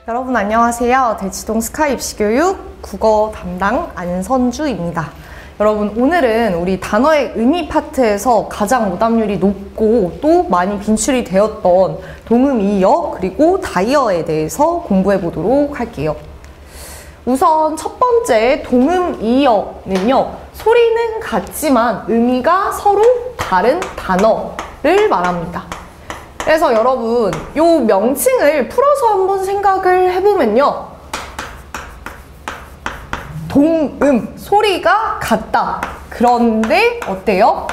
여러분 안녕하세요. 대치동 스카이 입시교육 국어 담당 안선주입니다. 여러분 오늘은 우리 단어의 의미 파트에서 가장 오답률이 높고 또 많이 빈출이 되었던 동음이어 그리고 다이어에 대해서 공부해 보도록 할게요. 우선 첫 번째 동음이어는요, 소리는 같지만 의미가 서로 다른 단어를 말합니다. 그래서 여러분 이 명칭을 풀어서 한번 생각을 해보면요, 동음, 소리가 같다. 그런데 어때요?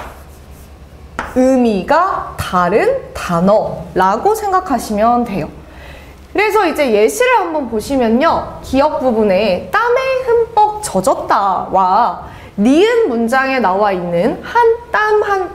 의미가 다른 단어라고 생각하시면 돼요. 그래서 이제 예시를 한번 보시면요, 기역 부분에 땀에 흠뻑 젖었다와 니은 문장에 나와 있는 한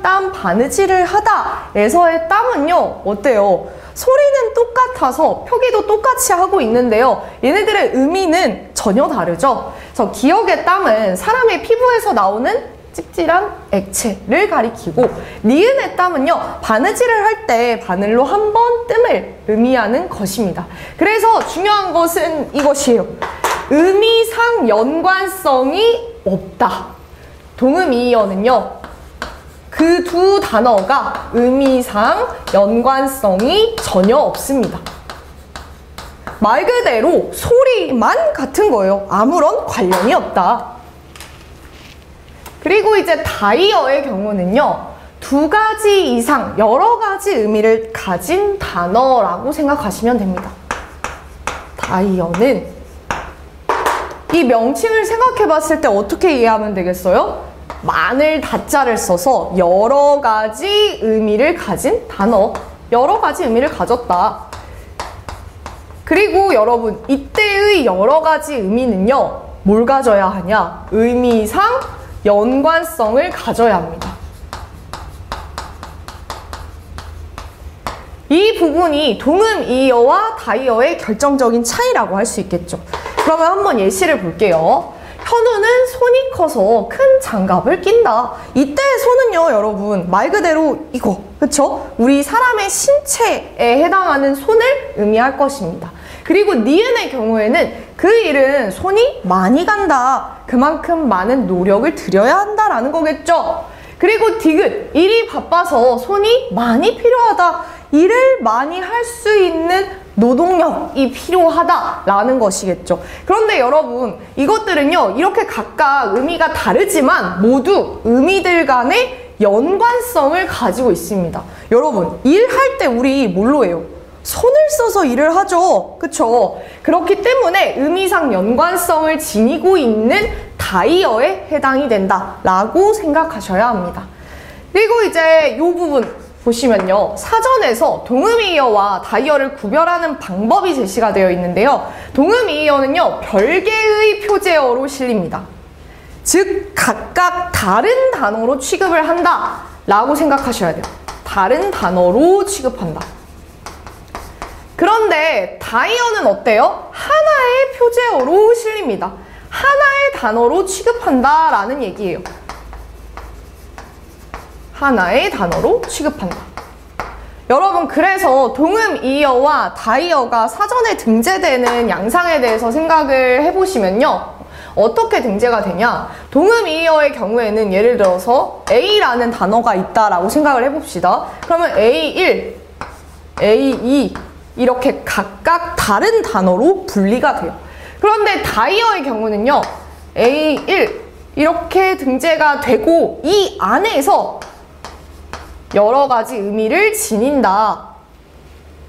땀 바느질을 하다에서의 땀은요, 어때요? 소리는 똑같아서 표기도 똑같이 하고 있는데요, 얘네들의 의미는 전혀 다르죠. 그래서 기역의 땀은 사람의 피부에서 나오는 찝찝한 액체를 가리키고, 니은의 땀은요, 바느질을 할 때 바늘로 한 번 뜸을 의미하는 것입니다. 그래서 중요한 것은 이것이에요. 의미상 연관성이 없다. 동음이어는요, 그 두 단어가 의미상 연관성이 전혀 없습니다. 말 그대로 소리만 같은 거예요. 아무런 관련이 없다. 그리고 이제 다이어의 경우는요, 두 가지 이상 여러 가지 의미를 가진 단어라고 생각하시면 됩니다. 다이어는 이 명칭을 생각해 봤을 때 어떻게 이해하면 되겠어요? 마늘 다자를 써서 여러 가지 의미를 가진 단어, 여러 가지 의미를 가졌다. 그리고 여러분, 이때의 여러 가지 의미는요, 뭘 가져야 하냐? 의미상 연관성을 가져야 합니다. 이 부분이 동음이어와 다이어의 결정적인 차이라고 할 수 있겠죠. 그러면 한번 예시를 볼게요. 현우는 손이 커서 큰 장갑을 낀다. 이때의 손은요, 여러분, 말 그대로 이거, 그쵸? 우리 사람의 신체에 해당하는 손을 의미할 것입니다. 그리고 니은의 경우에는 그 일은 손이 많이 간다. 그만큼 많은 노력을 들여야 한다라는 거겠죠. 그리고 디귿, 일이 바빠서 손이 많이 필요하다. 일을 많이 할 수 있는 노동력이 필요하다라는 것이겠죠. 그런데 여러분, 이것들은요, 이렇게 각각 의미가 다르지만 모두 의미들 간의 연관성을 가지고 있습니다. 여러분, 일할 때 우리 뭘로 해요? 손을 써서 일을 하죠. 그쵸? 그렇기 때문에 의미상 연관성을 지니고 있는 다이어에 해당이 된다라고 생각하셔야 합니다. 그리고 이제 이 부분 보시면요, 사전에서 동음이어와 다이어를 구별하는 방법이 제시가 되어 있는데요, 동음이어는요, 별개의 표제어로 실립니다. 즉 각각 다른 단어로 취급을 한다 라고 생각하셔야 돼요. 다른 단어로 취급한다. 그런데 다이어는 어때요? 하나의 표제어로 실립니다. 하나의 단어로 취급한다 라는 얘기예요. 하나의 단어로 취급한다. 여러분, 그래서 동음이어와 다이어가 사전에 등재되는 양상에 대해서 생각을 해보시면요, 어떻게 등재가 되냐? 동음이어의 경우에는 예를 들어서 A라는 단어가 있다라고 생각을 해봅시다. 그러면 A1, A2 이렇게 각각 다른 단어로 분리가 돼요. 그런데 다이어의 경우는요, A1 이렇게 등재가 되고 이 안에서 여러 가지 의미를 지닌다.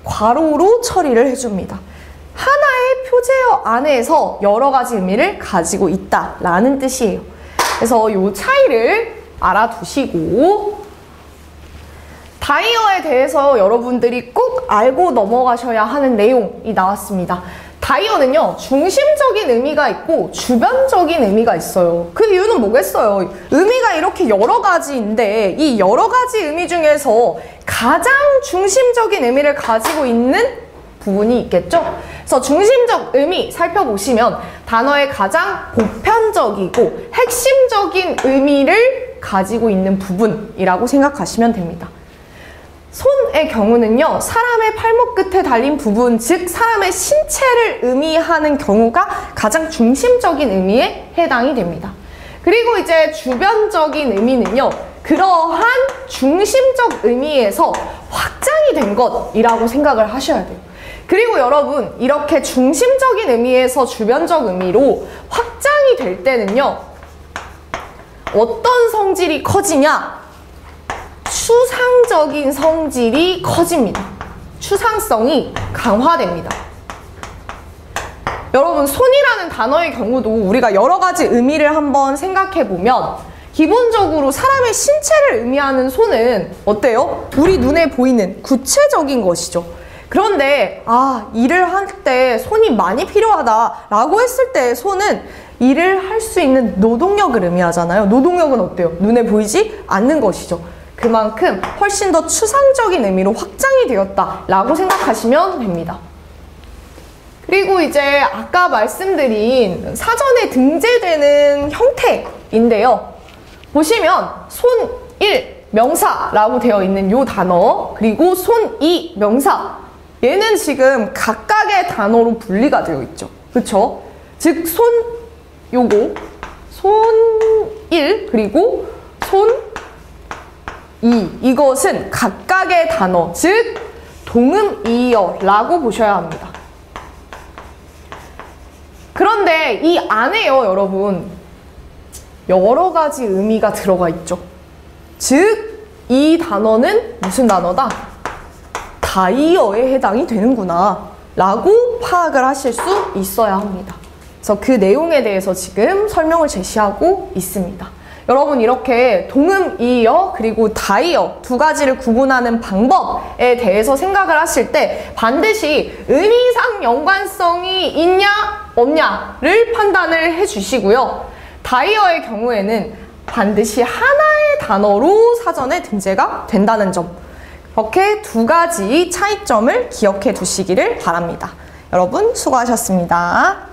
괄호로 처리를 해줍니다. 하나의 표제어 안에서 여러 가지 의미를 가지고 있다라는 뜻이에요. 그래서 이 차이를 알아두시고, 다이어에 대해서 여러분들이 꼭 알고 넘어가셔야 하는 내용이 나왔습니다. 다이어는요, 중심적인 의미가 있고 주변적인 의미가 있어요. 그 이유는 뭐겠어요? 의미가 이렇게 여러 가지인데 이 여러 가지 의미 중에서 가장 중심적인 의미를 가지고 있는 부분이 있겠죠? 그래서 중심적 의미 살펴보시면 단어의 가장 보편적이고 핵심적인 의미를 가지고 있는 부분이라고 생각하시면 됩니다. 손의 경우는요, 사람의 팔목 끝에 달린 부분, 즉 사람의 신체를 의미하는 경우가 가장 중심적인 의미에 해당이 됩니다. 그리고 이제 주변적인 의미는요, 그러한 중심적 의미에서 확장이 된 것이라고 생각을 하셔야 돼요. 그리고 여러분, 이렇게 중심적인 의미에서 주변적 의미로 확장이 될 때는요, 어떤 성질이 커지냐? 추상적인 성질이 커집니다. 추상성이 강화됩니다. 여러분, 손이라는 단어의 경우도 우리가 여러 가지 의미를 한번 생각해 보면 기본적으로 사람의 신체를 의미하는 손은 어때요? 우리 눈에 보이는 구체적인 것이죠. 그런데 일을 할 때 손이 많이 필요하다라고 했을 때 손은 일을 할 수 있는 노동력을 의미하잖아요. 노동력은 어때요? 눈에 보이지 않는 것이죠. 그만큼 훨씬 더 추상적인 의미로 확장이 되었다라고 생각하시면 됩니다. 그리고 이제 아까 말씀드린 사전에 등재되는 형태인데요. 보시면 손1 명사라고 되어 있는 요 단어, 그리고 손2 명사, 얘는 지금 각각의 단어로 분리가 되어 있죠. 그쵸? 즉 손 1 그리고 손 2, 이것은 각각의 단어, 즉 동음이어라고 보셔야 합니다. 그런데 이 안에요, 여러분, 여러 가지 의미가 들어가 있죠. 즉 이 단어는 무슨 단어다? 다이어에 해당이 되는구나 라고 파악을 하실 수 있어야 합니다. 그래서 그 내용에 대해서 지금 설명을 제시하고 있습니다. 여러분, 이렇게 동음이어 그리고 다이어 두 가지를 구분하는 방법에 대해서 생각을 하실 때 반드시 의미상 연관성이 있냐 없냐를 판단을 해주시고요. 다이어의 경우에는 반드시 하나의 단어로 사전에 등재가 된다는 점, 이렇게 두 가지 차이점을 기억해 두시기를 바랍니다. 여러분, 수고하셨습니다.